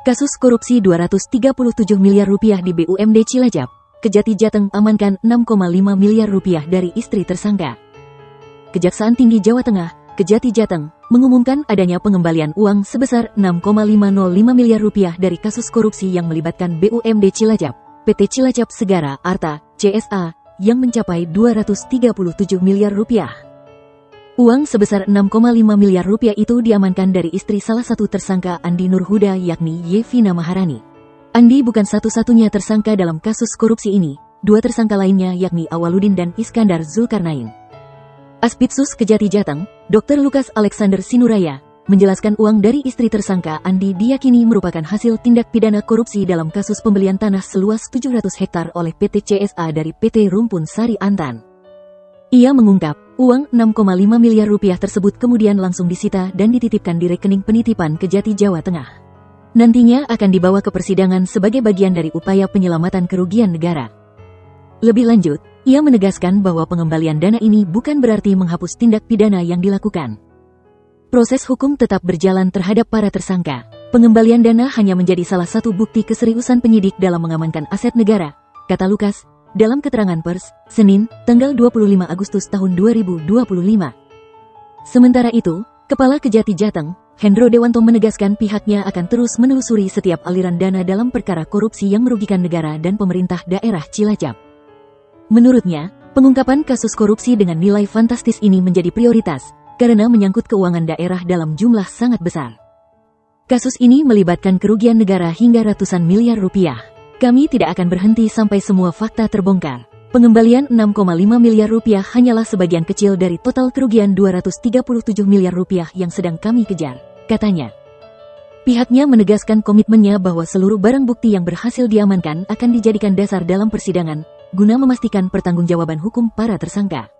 Kasus korupsi 237 miliar rupiah di BUMD Cilacap, Kejati Jateng amankan 6,5 miliar rupiah dari istri tersangka. Kejaksaan Tinggi Jawa Tengah, Kejati Jateng, mengumumkan adanya pengembalian uang sebesar 6,505 miliar rupiah dari kasus korupsi yang melibatkan BUMD Cilacap, PT Cilacap Segara Arta, CSA, yang mencapai 237 miliar rupiah. Uang sebesar 6,5 miliar rupiah itu diamankan dari istri salah satu tersangka Andi Nurhuda yakni Yevina Maharani. Andi bukan satu-satunya tersangka dalam kasus korupsi ini, dua tersangka lainnya yakni Awaludin dan Iskandar Zulkarnain. Aspitsus Kejati Jateng, Dr. Lukas Alexander Sinuraya, menjelaskan uang dari istri tersangka Andi diyakini merupakan hasil tindak pidana korupsi dalam kasus pembelian tanah seluas 700 hektar oleh PT CSA dari PT Rumpun Sari Antan. Ia mengungkap, uang 6,5 miliar rupiah tersebut kemudian langsung disita dan dititipkan di rekening penitipan Kejati Jawa Tengah. Nantinya akan dibawa ke persidangan sebagai bagian dari upaya penyelamatan kerugian negara. Lebih lanjut, ia menegaskan bahwa pengembalian dana ini bukan berarti menghapus tindak pidana yang dilakukan. Proses hukum tetap berjalan terhadap para tersangka. Pengembalian dana hanya menjadi salah satu bukti keseriusan penyidik dalam mengamankan aset negara, kata Lukas, dalam keterangan pers, Senin, tanggal 25 Agustus tahun 2025. Sementara itu, Kepala Kejati Jateng, Hendro Dewanto menegaskan pihaknya akan terus menelusuri setiap aliran dana dalam perkara korupsi yang merugikan negara dan pemerintah daerah Cilacap. Menurutnya, pengungkapan kasus korupsi dengan nilai fantastis ini menjadi prioritas, karena menyangkut keuangan daerah dalam jumlah sangat besar. Kasus ini melibatkan kerugian negara hingga ratusan miliar rupiah. Kami tidak akan berhenti sampai semua fakta terbongkar. Pengembalian 6,5 miliar rupiah hanyalah sebagian kecil dari total kerugian 237 miliar rupiah yang sedang kami kejar, katanya. Pihaknya menegaskan komitmennya bahwa seluruh barang bukti yang berhasil diamankan akan dijadikan dasar dalam persidangan, guna memastikan pertanggungjawaban hukum para tersangka.